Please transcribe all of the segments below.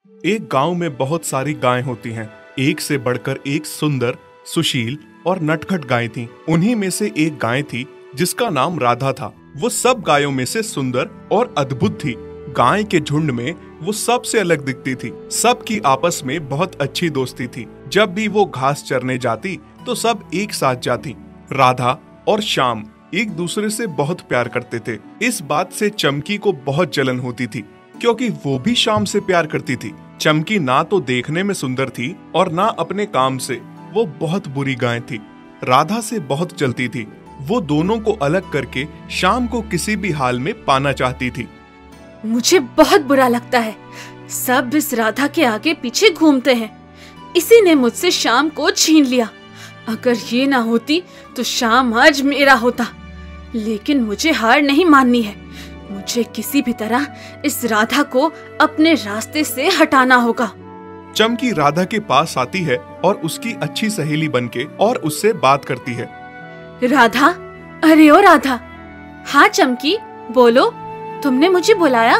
एक गांव में बहुत सारी गायें होती हैं। एक से बढ़कर एक सुंदर, सुशील और नटखट गायें थीं। उन्हीं में से एक गाय थी जिसका नाम राधा था। वो सब गायों में से सुंदर और अद्भुत थी। गाय के झुंड में वो सबसे अलग दिखती थी। सबकी आपस में बहुत अच्छी दोस्ती थी। जब भी वो घास चरने जाती तो सब एक साथ जाती। राधा और श्याम एक दूसरे से बहुत प्यार करते थे। इस बात से चमकी को बहुत जलन होती थी क्योंकि वो भी श्याम से प्यार करती थी। चमकी ना तो देखने में सुंदर थी और ना अपने काम से। वो बहुत बुरी गाय थी। राधा से बहुत जलती थी। वो दोनों को अलग करके श्याम को किसी भी हाल में पाना चाहती थी। मुझे बहुत बुरा लगता है। सब इस राधा के आगे पीछे घूमते हैं। इसी ने मुझसे श्याम को छीन लिया। अगर ये ना होती तो श्याम आज मेरा होता। लेकिन मुझे हार नहीं माननी है। मुझे किसी भी तरह इस राधा को अपने रास्ते से हटाना होगा। चमकी राधा के पास आती है और उसकी अच्छी सहेली बनके और उससे बात करती है। राधा, अरे ओ राधा। हाँ चमकी, बोलो, तुमने मुझे बुलाया?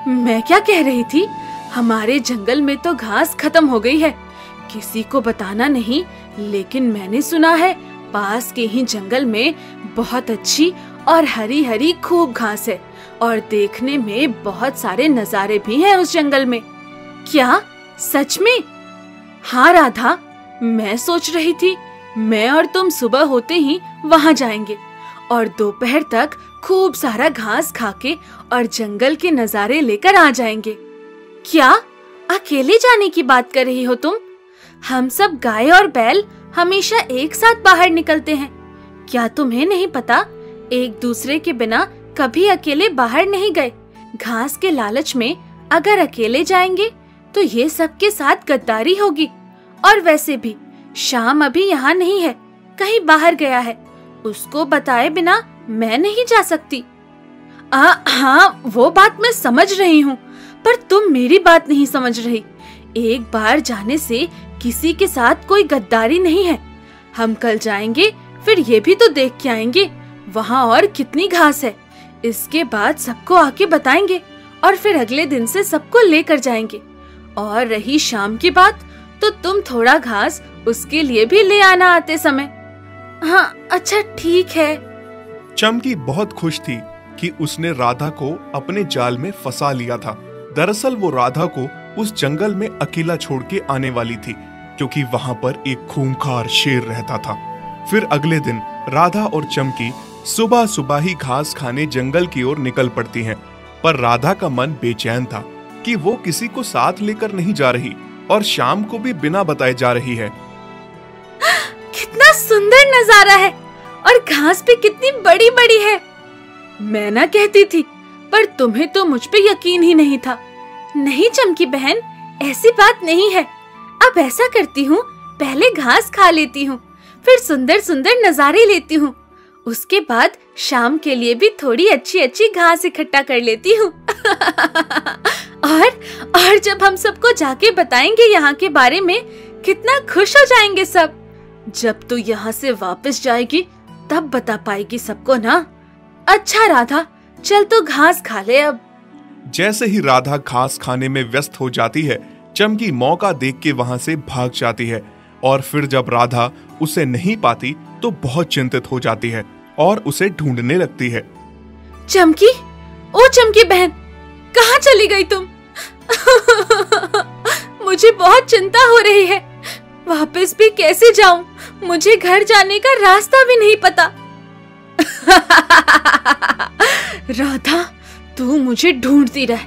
मैं क्या कह रही थी, हमारे जंगल में तो घास खत्म हो गई है। किसी को बताना नहीं, लेकिन मैंने सुना है पास के ही जंगल में बहुत अच्छी और हरी हरी खूब घास है और देखने में बहुत सारे नजारे भी हैं उस जंगल में। क्या सच में? हाँ राधा, मैं सोच रही थी मैं और तुम सुबह होते ही वहाँ जाएंगे और दोपहर तक खूब सारा घास खाके और जंगल के नजारे लेकर आ जाएंगे। क्या अकेले जाने की बात कर रही हो तुम? हम सब गाय और बैल हमेशा एक साथ बाहर निकलते हैं। क्या तुम्हें नहीं पता, एक दूसरे के बिना कभी अकेले बाहर नहीं गए। घास के लालच में अगर अकेले जाएंगे तो ये सबके साथ गद्दारी होगी। और वैसे भी श्याम अभी यहाँ नहीं है, कहीं बाहर गया है। उसको बताए बिना मैं नहीं जा सकती। हाँ, वो बात मैं समझ रही हूँ, पर तुम मेरी बात नहीं समझ रही। एक बार जाने से किसी के साथ कोई गद्दारी नहीं है। हम कल जाएंगे, फिर ये भी तो देख के आएंगे वहाँ और कितनी घास है। इसके बाद सबको आके बताएंगे और फिर अगले दिन से सबको लेकर जाएंगे। और रही शाम की बात, तो तुम थोड़ा घास उसके लिए भी ले आना आते समय। हाँ अच्छा ठीक है। चमकी बहुत खुश थी कि उसने राधा को अपने जाल में फंसा लिया था। दरअसल वो राधा को उस जंगल में अकेला छोड़ के आने वाली थी क्योंकि वहाँ पर एक खूंखार शेर रहता था। फिर अगले दिन राधा और चमकी सुबह सुबह ही घास खाने जंगल की ओर निकल पड़ती हैं। पर राधा का मन बेचैन था कि वो किसी को साथ लेकर नहीं जा रही और शाम को भी बिना बताए जा रही है। कितना सुंदर नजारा है और घास भी कितनी बड़ी बड़ी है। मैं ना कहती थी, पर तुम्हें तो मुझ पे यकीन ही नहीं था। नहीं चमकी बहन, ऐसी बात नहीं है। अब ऐसा करती हूँ, पहले घास खा लेती हूँ, फिर सुंदर सुंदर नजारे लेती हूँ। उसके बाद शाम के लिए भी थोड़ी अच्छी अच्छी घास इकट्ठा कर लेती हूँ। और जब हम सबको जाके बताएंगे यहाँ के बारे में, कितना खुश हो जाएंगे सब। जब तू यहाँ से वापस जाएगी तब बता पाएगी सबको ना। अच्छा राधा, चल तो घास खा ले अब। जैसे ही राधा घास खाने में व्यस्त हो जाती है, चमकी मौका देख के वहाँ से भाग जाती है। और फिर जब राधा उसे नहीं पाती तो बहुत चिंतित हो जाती है और उसे ढूंढने लगती है। चमकी, ओ चमकी बहन, कहाँ चली गई तुम? मुझे बहुत चिंता हो रही है। वापस भी कैसे जाऊं? मुझे घर जाने का रास्ता भी नहीं पता। राधा, तू मुझे ढूंढती रह।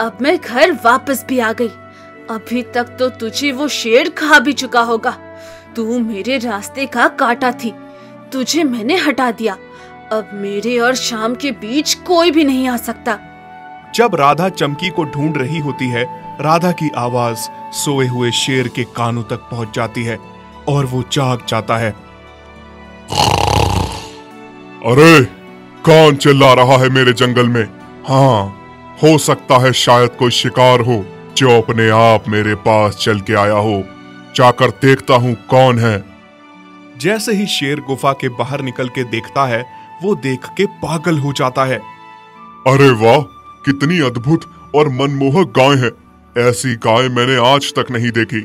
अब मैं घर वापस भी आ गई। अभी तक तो तुझे वो शेर खा भी चुका होगा। तू मेरे रास्ते का कांटा थी, तुझे मैंने हटा दिया। अब मेरे और शाम के बीच कोई भी नहीं आ सकता। जब राधा चमकी को ढूंढ रही होती है, राधा की आवाज सोए हुए शेर के कानों तक पहुंच जाती है और वो जाग जाता है। अरे, कौन चिल्ला रहा है मेरे जंगल में? हाँ, हो सकता है शायद कोई शिकार हो जो अपने आप मेरे पास चल के आया हो। जाकर देखता हूँ कौन है। जैसे ही शेर गुफा के बाहर निकल के देखता है, वो देख के पागल हो जाता है। अरे वाह, कितनी अद्भुत और मनमोहक गाय है। ऐसी गाय मैंने आज तक नहीं देखी।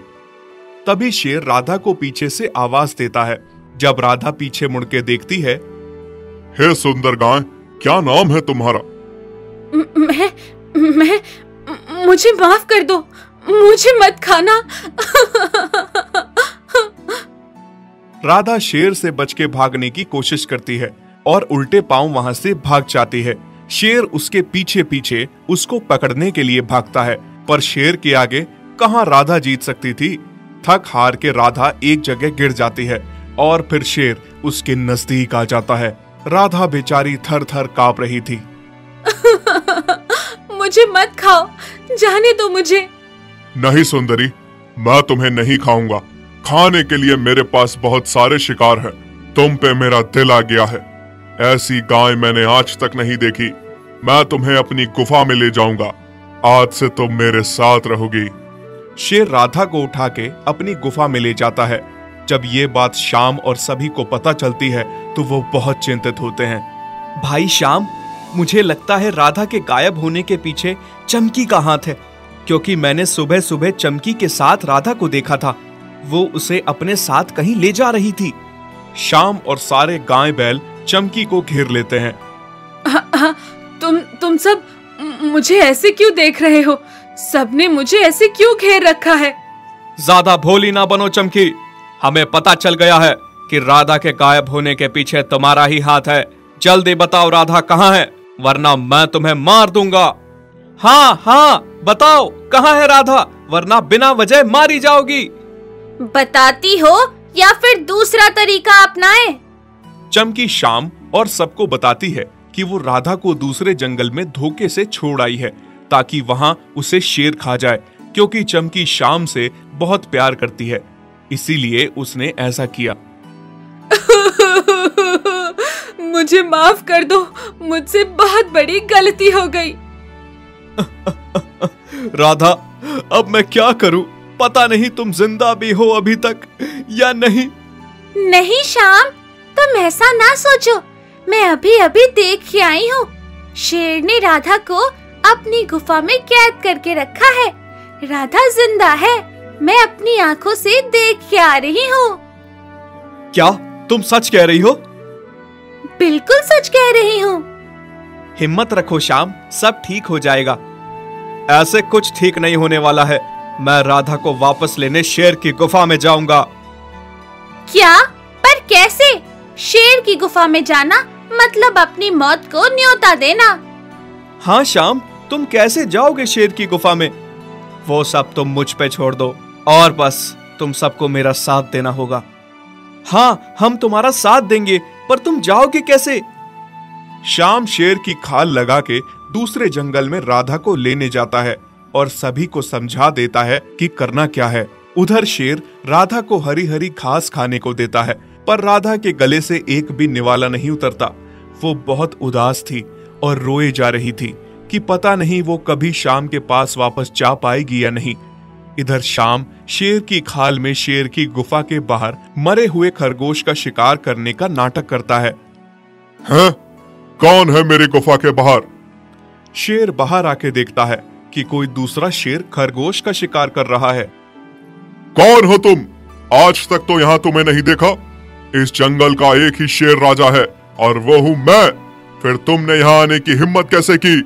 तभी शेर राधा को पीछे से आवाज देता है। जब राधा पीछे मुड़ के देखती है, हे सुंदर गाय, क्या नाम है तुम्हारा? मैं मुझे माफ कर दो, मुझे मत खाना। राधा शेर से बच के भागने की कोशिश करती है और उल्टे पांव वहां से भाग जाती है। शेर उसके पीछे पीछे उसको पकड़ने के लिए भागता है, पर शेर के आगे कहां राधा जीत सकती थी। थक हार के राधा एक जगह गिर जाती है और फिर शेर उसके नजदीक आ जाता है। राधा बेचारी थर थर कांप रही थी। मुझे मत खाओ, जाने दो मुझे। नहीं सुंदरी, मैं तुम्हें नहीं खाऊंगा। खाने के लिए मेरे पास बहुत सारे शिकार हैं। तुम पे मेरा दिल आ गया है। ऐसी गाय मैंने आज तक नहीं देखी। मैं तुम्हें अपनी गुफा में ले जाऊंगा। आज से तुम मेरे साथ रहोगी। शेर राधा को उठा के अपनी गुफा में ले जाता है। जब ये बात श्याम और सभी को पता चलती है तो वो बहुत चिंतित होते हैं। भाई श्याम, मुझे लगता है राधा के गायब होने के पीछे चमकी का हाथ है, क्योंकि मैंने सुबह सुबह चमकी के साथ राधा को देखा था। वो उसे अपने साथ कहीं ले जा रही थी। श्याम और सारे गाय बैल चमकी को घेर लेते हैं। तुम सब मुझे ऐसे क्यों देख रहे हो? सबने मुझे ऐसे क्यों घेर रखा है? ज्यादा भोली ना बनो चमकी। हमें पता चल गया है कि राधा के गायब होने के पीछे तुम्हारा ही हाथ है। जल्दी बताओ राधा कहाँ है, वरना मैं तुम्हें मार दूंगा। हाँ हाँ, बताओ कहाँ है राधा, वरना बिना वजह मारी जाओगी। बताती हो या फिर दूसरा तरीका अपनाए? चमकी श्याम और सबको बताती है कि वो राधा को दूसरे जंगल में धोखे से छोड़ आई है, ताकि वहां उसे शेर खा जाए। क्योंकि चमकी श्याम से बहुत प्यार करती है, इसीलिए उसने ऐसा किया। मुझे माफ कर दो, मुझसे बहुत बड़ी गलती हो गई। राधा, अब मैं क्या करूं? पता नहीं तुम जिंदा भी हो अभी तक या नहीं। नहीं श्याम, तुम ऐसा ना सोचो। मैं अभी अभी देख के आई हूँ। शेर ने राधा को अपनी गुफा में कैद करके रखा है। राधा जिंदा है। मैं अपनी आंखों से देख के आ रही हूँ। क्या तुम सच कह रही हो? बिल्कुल सच कह रही हूँ। हिम्मत रखो श्याम, सब ठीक हो जाएगा। ऐसे कुछ ठीक नहीं होने वाला है। मैं राधा को वापस लेने शेर की गुफा में जाऊंगा। क्या? पर कैसे? शेर की गुफा में जाना मतलब अपनी मौत को न्योता देना। हाँ श्याम, तुम कैसे जाओगे शेर की गुफा में? वो सब तुम मुझ पे छोड़ दो और बस तुम सबको मेरा साथ देना होगा। हाँ, हम तुम्हारा साथ देंगे, पर तुम जाओगे कैसे? श्याम शेर की खाल लगा के दूसरे जंगल में राधा को लेने जाता है और सभी को समझा देता है कि करना क्या है। उधर शेर राधा को हरी हरी घास खाने को देता है, पर राधा के गले से एक भी निवाला नहीं उतरता। वो बहुत उदास थी और रोए जा रही थी कि पता नहीं वो कभी श्याम के पास वापस जा पाएगी या नहीं। इधर श्याम शेर की खाल में शेर की गुफा के बाहर मरे हुए खरगोश का शिकार करने का नाटक करता है। हैं? कौन है मेरी गुफा के बाहर? शेर बाहर आके देखता है कि कोई दूसरा शेर खरगोश का शिकार कर रहा है। कौन हो तुम? आज तक तो यहाँ तुम्हें नहीं देखा। इस जंगल का एक ही शेर राजा है और वो हूँ मैं। फिर तुमने यहाँ आने की हिम्मत कैसे की?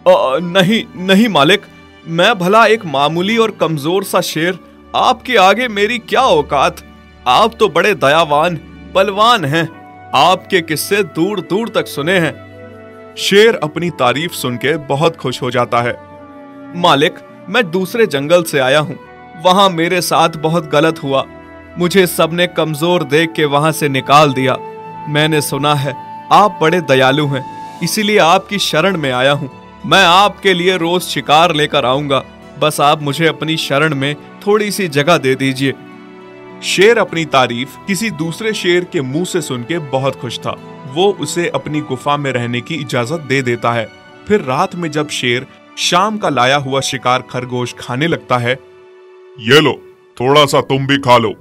नहीं नहीं मालिक, मैं भला एक मामूली और कमजोर सा शेर। आपके आगे मेरी क्या औकात। आप तो बड़े दयावान बलवान हैं। आपके किस्से दूर दूर तक सुने हैं। शेर अपनी तारीफ सुन के बहुत खुश हो जाता है। मालिक, मैं दूसरे जंगल से आया हूँ। वहां मेरे साथ बहुत गलत हुआ। मुझे सबने कमजोर देख के वहां से निकाल दिया। मैंने सुना है आप बड़े दयालु हैं, इसीलिए आपकी शरण में आया हूँ। मैं आपके लिए रोज शिकार लेकर आऊंगा। बस आप मुझे अपनी शरण में थोड़ी सी जगह दे दीजिए। शेर अपनी तारीफ किसी दूसरे शेर के मुंह से सुन के बहुत खुश था। वो उसे अपनी गुफा में रहने की इजाजत दे देता है। फिर रात में जब शेर शाम का लाया हुआ शिकार खरगोश खाने लगता है। ये लो, थोड़ा सा तुम भी खा लो।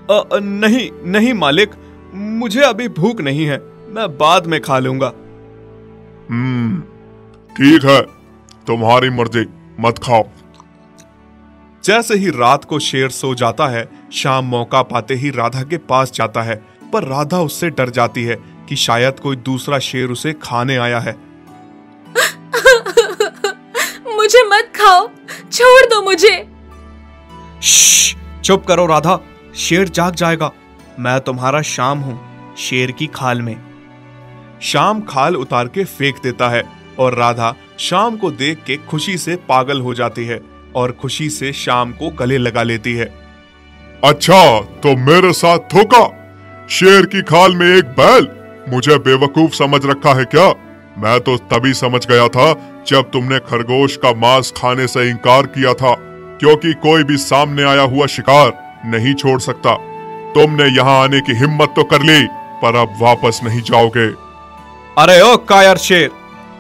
नहीं नहीं मालिक, मुझे अभी भूख नहीं है। मैं बाद में खा लूंगा। ठीक है, तुम्हारी मर्जी, मत खाओ। जैसे ही रात को शेर सो जाता है, शाम मौका पाते ही राधा के पास जाता है, पर राधा उससे डर जाती है कि शायद कोई दूसरा शेर उसे खाने आया है। मुझे मत खाओ, छोड़ दो मुझे। चुप करो राधा, शेर जाग जाएगा। मैं तुम्हारा शाम हूं, शेर की खाल में। शाम खाल उतार के फेंक देता है और राधा शाम को देख के खुशी से पागल हो जाती है और खुशी से शाम को गले लगा लेती है। अच्छा, तो मेरे साथ धोखा? शेर की खाल में एक बैल? मुझे बेवकूफ समझ रखा है क्या? मैं तो तभी समझ गया था जब तुमने खरगोश का मांस खाने से इनकार किया था, क्योंकि कोई भी सामने आया हुआ शिकार नहीं छोड़ सकता। तुमने यहाँ आने की हिम्मत तो कर ली, पर अब वापस नहीं जाओगे। अरे ओ कायर शेर,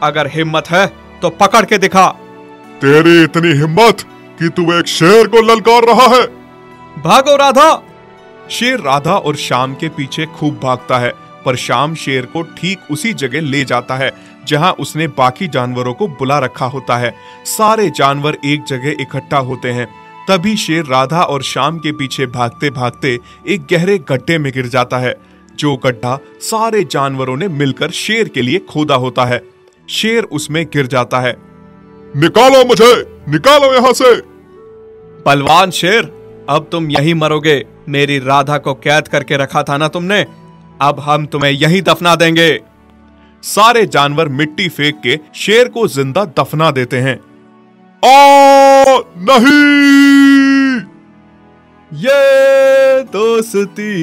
अगर हिम्मत है तो पकड़ के दिखा। तेरी इतनी हिम्मत कि तू एक शेर को ललकार रहा है? भागो राधा। शेर राधा और शाम के पीछे खूब भागता है, पर शाम शेर को ठीक उसी जगह ले जाता है जहां उसने बाकी जानवरों को बुला रखा होता है। सारे जानवर एक जगह इकट्ठा होते हैं। तभी शेर राधा और शाम के पीछे भागते भागते एक गहरे गड्ढे में गिर जाता है, जो गड्ढा सारे जानवरों ने मिलकर शेर के लिए खोदा होता है। शेर उसमें गिर जाता है। निकालो मुझे, निकालो यहाँ से। बलवान शेर, अब तुम यहीं मरोगे। मेरी राधा को कैद करके रखा था ना तुमने, अब हम तुम्हें यहीं दफना देंगे। सारे जानवर मिट्टी फेंक के शेर को जिंदा दफना देते हैं। नहीं, ये दोस्ती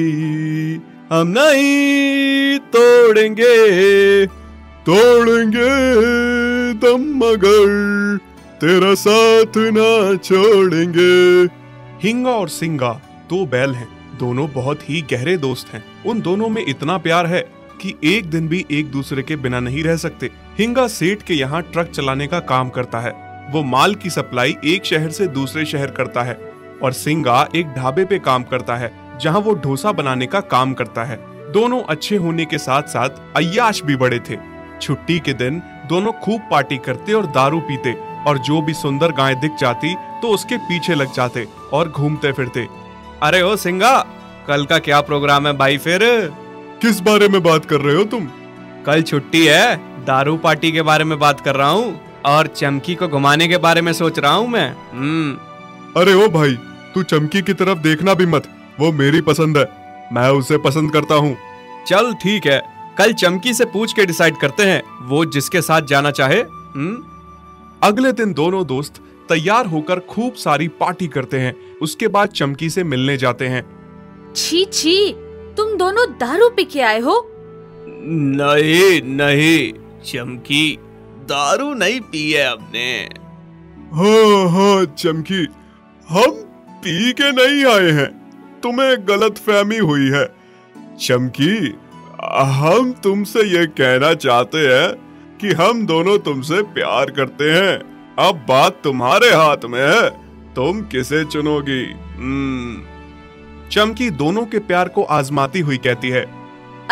हम नहीं तोड़ेंगे, तोड़ेंगे दम मगर तेरा साथ ना छोड़ेंगे। हिंगा और सिंगा दो बैल हैं, दोनों बहुत ही गहरे दोस्त हैं। उन दोनों में इतना प्यार है कि एक दिन भी एक दूसरे के बिना नहीं रह सकते। हिंगा सेठ के यहाँ ट्रक चलाने का काम करता है। वो माल की सप्लाई एक शहर से दूसरे शहर करता है, और सिंगा एक ढाबे पे काम करता है जहाँ वो डोसा बनाने का काम करता है। दोनों अच्छे होने के साथ साथ अय्याश भी बड़े थे। छुट्टी के दिन दोनों खूब पार्टी करते और दारू पीते, और जो भी सुंदर गाय दिख जाती तो उसके पीछे लग जाते और घूमते फिरते। अरे ओ सिंगा, कल का क्या प्रोग्राम है भाई? फिर किस बारे में बात कर रहे हो तुम? कल छुट्टी है, दारू पार्टी के बारे में बात कर रहा हूँ, और चमकी को घुमाने के बारे में सोच रहा हूँ मैं। अरे ओ भाई, तू चमकी की तरफ देखना भी मत, वो मेरी पसंद है, मैं उसे पसंद करता हूँ। चल ठीक है, कल चमकी से पूछ के डिसाइड करते हैं, वो जिसके साथ जाना चाहे। अगले दिन दोनों दोस्त तैयार होकर खूब सारी पार्टी करते हैं। उसके बाद चमकी से मिलने जाते हैं। छी छी, तुम दोनों दारू पी के आए हो? नहीं नहीं चमकी, दारू नहीं पी है हमने। हाँ हाँ चमकी, हम पी के नहीं आए हैं, तुम्हें गलत फहमी हुई है। चमकी, हम तुमसे ये कहना चाहते हैं कि हम दोनों तुमसे प्यार करते हैं। अब बात तुम्हारे हाथ में है, तुम किसे चुनोगी? चमकी दोनों के प्यार को आजमाती हुई कहती है,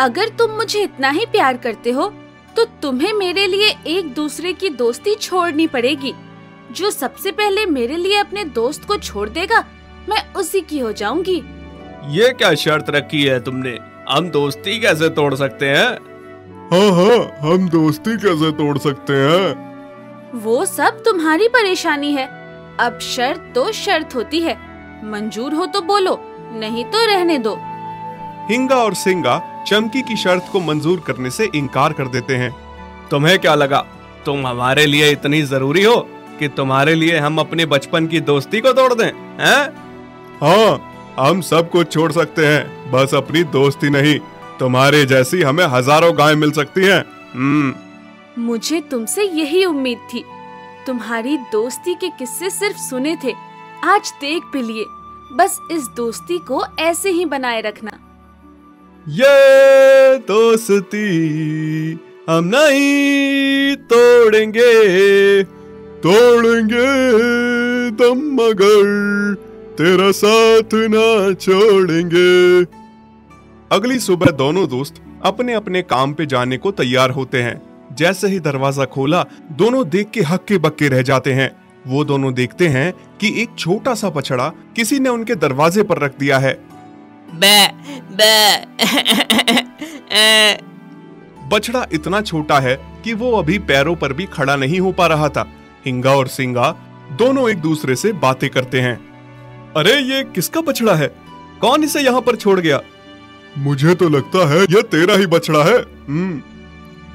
अगर तुम मुझे इतना ही प्यार करते हो तो तुम्हें मेरे लिए एक दूसरे की दोस्ती छोड़नी पड़ेगी। जो सबसे पहले मेरे लिए अपने दोस्त को छोड़ देगा, मैं उसी की हो जाऊंगी। ये क्या शर्त रखी है तुमने? हम दोस्ती कैसे तोड़ सकते हैं? हाँ हाँ, हम दोस्ती कैसे तोड़ सकते हैं? वो सब तुम्हारी परेशानी है। अब शर्त तो शर्त होती है, मंजूर हो तो बोलो, नहीं तो रहने दो। हिंगा और सिंगा चमकी की शर्त को मंजूर करने से इनकार कर देते हैं। तुम्हें क्या लगा तुम हमारे लिए इतनी जरूरी हो कि तुम्हारे लिए हम अपने बचपन की दोस्ती को तोड़ दें? हैं? हाँ, हम सब कुछ छोड़ सकते हैं, बस अपनी दोस्ती नहीं। तुम्हारे जैसी हमें हजारों गाय मिल सकती हैं। मुझे तुमसे यही उम्मीद थी। तुम्हारी दोस्ती के किस्से सिर्फ सुने थे, आज देख भी लिए। बस इस दोस्ती को ऐसे ही बनाए रखना। ये दोस्ती हम नहीं तोड़ेंगे, तोड़ेंगे दम मगर तेरा साथ ना छोड़ेंगे। अगली सुबह दोनों दोस्त अपने अपने काम पे जाने को तैयार होते हैं। जैसे ही दरवाजा खोला, दोनों देख के हक्के बक्के रह जाते हैं। वो दोनों देखते हैं कि एक छोटा सा बछड़ा किसी ने उनके दरवाजे पर रख दिया है। बे बे बछड़ा इतना छोटा है कि वो अभी पैरों पर भी खड़ा नहीं हो पा रहा था। हिंगा और सिंगा दोनों एक दूसरे से बातें करते हैं। अरे ये किसका बछड़ा है? कौन इसे यहाँ पर छोड़ गया? मुझे तो लगता है यह तेरा ही बछड़ा है।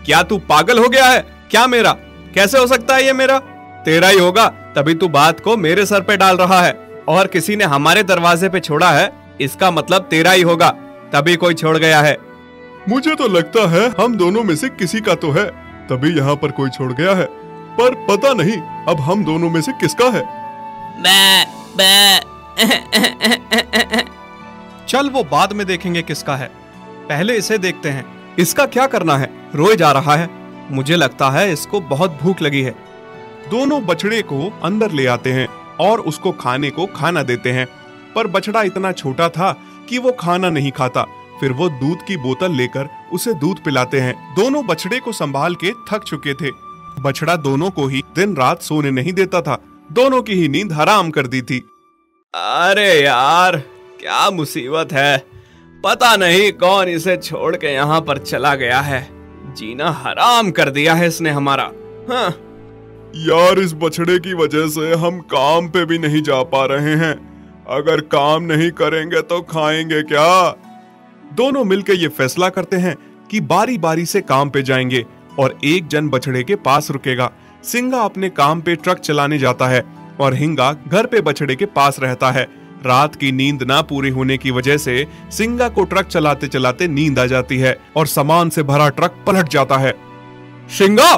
क्या तू पागल हो गया है क्या? मेरा कैसे हो सकता है? ये मेरा तेरा ही होगा, तभी तू बात को मेरे सर पे डाल रहा है। और किसी ने हमारे दरवाजे पे छोड़ा है, इसका मतलब तेरा ही होगा, तभी कोई छोड़ गया है। मुझे तो लगता है हम दोनों में से किसी का तो है, तभी यहाँ पर कोई छोड़ गया है, पर पता नहीं अब हम दोनों में से किसका है। बे बे चल वो बाद में देखेंगे किसका है, पहले इसे देखते हैं। इसका क्या करना है? रोए जा रहा है, मुझे लगता है इसको बहुत भूख लगी है। दोनों बछड़े को अंदर ले आते हैं और उसको खाने को खाना देते हैं, पर बछड़ा इतना छोटा था कि वो खाना नहीं खाता। फिर वो दूध की बोतल लेकर उसे दूध पिलाते हैं। दोनों बछड़े को संभाल के थक चुके थे। बछड़ा दोनों को ही दिन रात सोने नहीं देता था, दोनों की ही नींद हराम कर दी थी। अरे यार क्या मुसीबत है, पता नहीं कौन इसे छोड़ के यहाँ पर चला गया है। जीना हराम कर दिया है इसने हमारा। हाँ। यार इस बछड़े की वजह से हम काम पे भी नहीं जा पा रहे हैं। अगर काम नहीं करेंगे तो खाएंगे क्या? दोनों मिलकर ये फैसला करते हैं कि बारी बारी से काम पे जाएंगे और एक जन बछड़े के पास रुकेगा। सिंगा अपने काम पे ट्रक चलाने जाता है और हिंगा घर पे बछड़े के पास रहता है। रात की नींद ना पूरी होने की वजह से सिंगा को ट्रक चलाते चलाते नींद आ जाती है और सामान से भरा ट्रक पलट जाता है। सिंगा,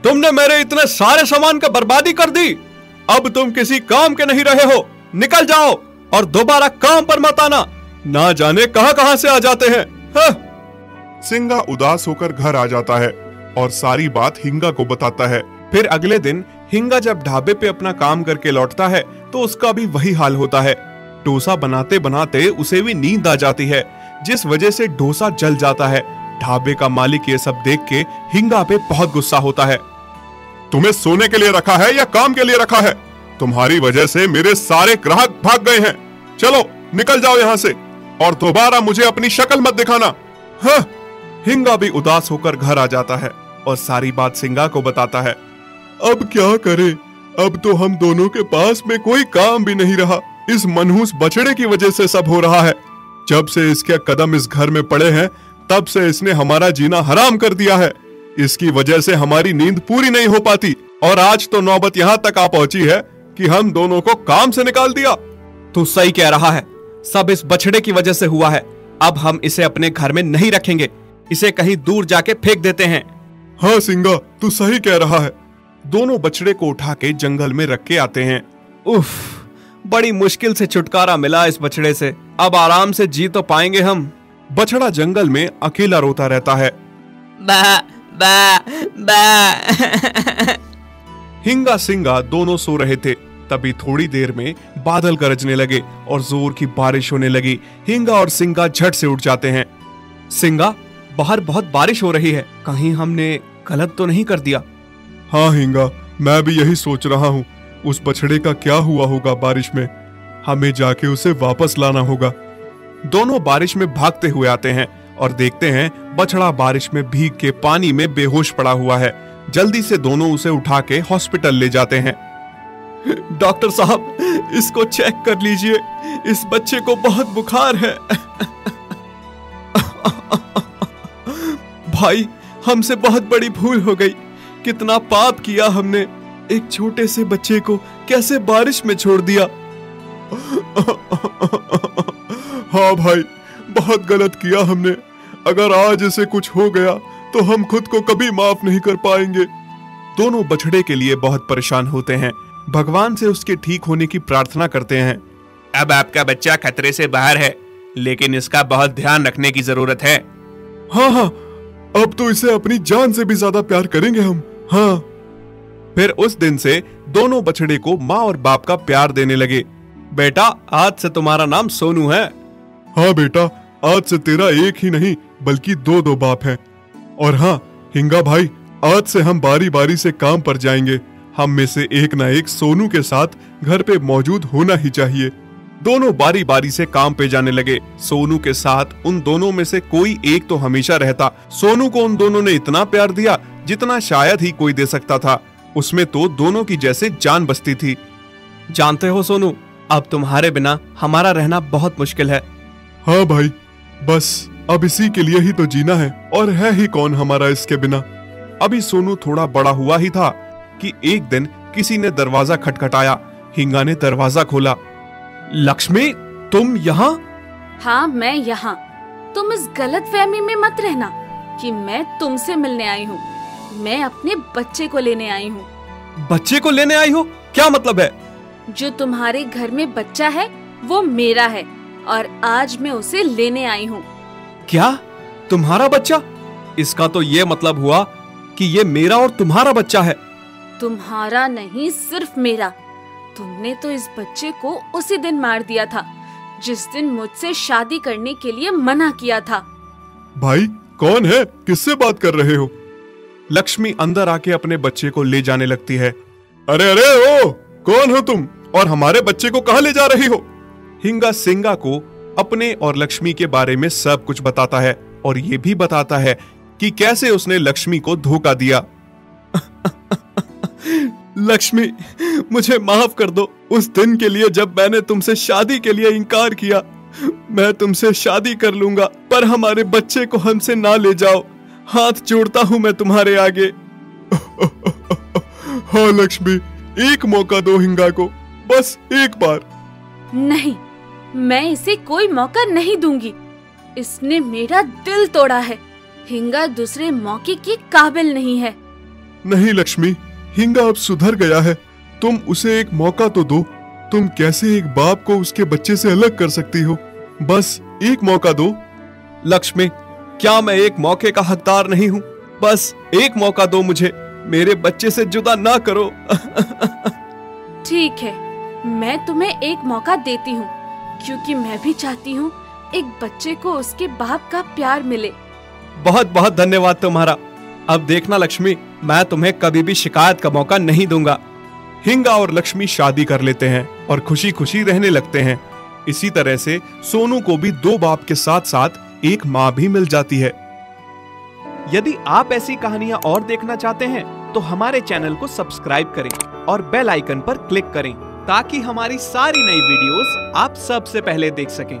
तुमने मेरे इतने सारे सामान का बर्बादी कर दी। अब तुम किसी काम के नहीं रहे हो, निकल जाओ और दोबारा काम पर मत आना। ना जाने कहां से आ जाते हैं। हाँ। सिंगा उदास होकर घर आ जाता है और सारी बात हिंगा को बताता है। फिर अगले दिन हिंगा जब ढाबे पे अपना काम करके लौटता है तो उसका भी वही हाल होता है। डोसा बनाते बनाते उसे भी नींद आ जाती है, जिस वजह से डोसा जल जाता है। ढाबे का मालिक ये सब देख के हिंगा पे बहुत गुस्सा होता है। तुम्हें सोने के लिए रखा है या काम के लिए रखा है? तुम्हारी वजह से मेरे सारे ग्राहक भाग गए हैं। चलो निकल जाओ यहाँ से और दोबारा मुझे अपनी शक्ल मत दिखाना। हाँ। हिंगा भी उदास होकर घर आ जाता है और सारी बात सिंगा को बताता है। अब क्या करें? अब तो हम दोनों के पास में कोई काम भी नहीं रहा। इस मनहूस बछड़े की वजह से सब हो रहा है। जब से इसके कदम इस घर में पड़े हैं तब से इसने हमारा जीना हराम कर दिया है। इसकी वजह से हमारी नींद पूरी नहीं हो पाती और आज तो नौबत यहाँ तक आ पहुंची है कि हम दोनों को काम से निकाल दिया। तू सही कह रहा है, सब इस बछड़े की वजह से हुआ है। अब हम इसे अपने घर में नहीं रखेंगे, इसे कहीं दूर जाके फेंक देते हैं। हाँ सिंगा, तू सही कह रहा है। दोनों बछड़े को उठा के जंगल में रख के आते हैं। उफ, बड़ी मुश्किल से छुटकारा मिला इस बछड़े से। अब आराम से जी तो पाएंगे हम। बछड़ा जंगल में अकेला रोता रहता है। बा बा बा हिंगा सिंगा दोनों सो रहे थे, तभी थोड़ी देर में बादल गरजने लगे और जोर की बारिश होने लगी। हिंगा और सिंगा झट से उठ जाते हैं। सिंगा, बाहर बहुत बारिश हो रही है, कहीं हमने गलत तो नहीं कर दिया? हाँ हिंगा, मैं भी यही सोच रहा हूँ। उस बछड़े का क्या हुआ होगा बारिश में? हमें जाके उसे वापस लाना होगा। दोनों बारिश में भागते हुए आते हैं और देखते हैं बछड़ा बारिश में भीग के पानी में बेहोश पड़ा हुआ है। जल्दी से दोनों उसे उठा के हॉस्पिटल ले जाते हैं। डॉक्टर साहब, इसको चेक कर लीजिए, इस बच्चे को बहुत बुखार है। भाई, हमसे बहुत बड़ी भूल हो गई। कितना पाप किया हमने, एक छोटे से बच्चे को कैसे बारिश में छोड़ दिया। हाँ भाई, बहुत गलत किया हमने। अगर आज इसे कुछ हो गया तो हम खुद को कभी माफ नहीं कर पाएंगे। दोनों बछड़े के लिए बहुत परेशान होते हैं, भगवान से उसके ठीक होने की प्रार्थना करते हैं। अब आपका बच्चा खतरे से बाहर है, लेकिन इसका बहुत ध्यान रखने की जरूरत है। हाँ हाँ, अब तो इसे अपनी जान से भी ज्यादा प्यार करेंगे हम। हाँ। फिर उस दिन से दोनों बछड़े को माँ और बाप का प्यार देने लगे। बेटा, आज से तुम्हारा नाम सोनू है। हाँ बेटा, आज से तेरा एक ही नहीं बल्कि दो दो बाप हैं। और हाँ हिंगा भाई, आज से हम बारी बारी से काम पर जाएंगे। हम में से एक ना एक सोनू के साथ घर पे मौजूद होना ही चाहिए। दोनों बारी बारी से काम पे जाने लगे। सोनू के साथ उन दोनों में से कोई एक तो हमेशा रहता। सोनू को उन दोनों ने इतना प्यार दिया जितना शायद ही कोई दे सकता था। उसमें तो दोनों की जैसे जान बसती थी। जानते हो सोनू, अब तुम्हारे बिना हमारा रहना बहुत मुश्किल है। हाँ भाई, बस अब इसी के लिए ही तो जीना है, और है ही कौन हमारा इसके बिना। अभी सोनू थोड़ा बड़ा हुआ ही था कि एक दिन किसी ने दरवाजा खटखटाया। हिंगा ने दरवाजा खोला। लक्ष्मी, तुम यहाँ? हाँ, मैं यहाँ। तुम इस गलतफहमी में मत रहना कि मैं तुमसे मिलने आई हूँ। मैं अपने बच्चे को लेने आई हूँ। बच्चे को लेने आई हो? क्या मतलब है? जो तुम्हारे घर में बच्चा है वो मेरा है, और आज मैं उसे लेने आई हूँ। क्या? तुम्हारा बच्चा? इसका तो ये मतलब हुआ कि ये मेरा और तुम्हारा बच्चा है। तुम्हारा नहीं, सिर्फ मेरा। तुमने तो इस बच्चे को उसी दिन मार दिया था जिस दिन मुझसे शादी करने के लिए मना किया था। भाई कौन है? किससे बात कर रहे हो? लक्ष्मी अंदर आके अपने बच्चे को ले जाने लगती है। अरे अरे ओ, कौन हो तुम और हमारे बच्चे को कहाँ ले जा रही हो? हिंगा सिंगा को अपने और लक्ष्मी के बारे में सब कुछ बताता है, और ये भी बताता है कि कैसे उसने लक्ष्मी को धोखा दिया। लक्ष्मी, मुझे माफ कर दो उस दिन के लिए जब मैंने तुमसे शादी के लिए इनकार किया। मैं तुमसे शादी कर लूंगा, पर हमारे बच्चे को हमसे ना ले जाओ। हाथ जोड़ता हूँ मैं तुम्हारे आगे। हाँ लक्ष्मी, एक मौका दो हिंगा को, बस एक बार। नहीं, मैं इसे कोई मौका नहीं दूंगी। इसने मेरा दिल तोड़ा है। हिंगा दूसरे मौके के काबिल नहीं है। नहीं लक्ष्मी, हिंगा अब सुधर गया है। तुम उसे एक मौका तो दो। तुम कैसे एक बाप को उसके बच्चे से अलग कर सकती हो? बस एक मौका दो। लक्ष्मी, क्या मैं एक मौके का हकदार नहीं हूँ? बस एक मौका दो मुझे। मेरे बच्चे से जुदा ना करो। ठीक है, मैं तुम्हें एक मौका देती हूँ, क्योंकि मैं भी चाहती हूँ एक बच्चे को उसके बाप का प्यार मिले। बहुत बहुत धन्यवाद तुम्हारा। अब देखना लक्ष्मी, मैं तुम्हें कभी भी शिकायत का मौका नहीं दूंगा। हिंगा और लक्ष्मी शादी कर लेते हैं और खुशी खुशी रहने लगते हैं। इसी तरह से सोनू को भी दो बाप के साथ साथ एक माँ भी मिल जाती है। यदि आप ऐसी कहानियां और देखना चाहते हैं तो हमारे चैनल को सब्सक्राइब करें और बेल आइकन पर क्लिक करें ताकि हमारी सारी नई वीडियोस आप सबसे पहले देख सकें।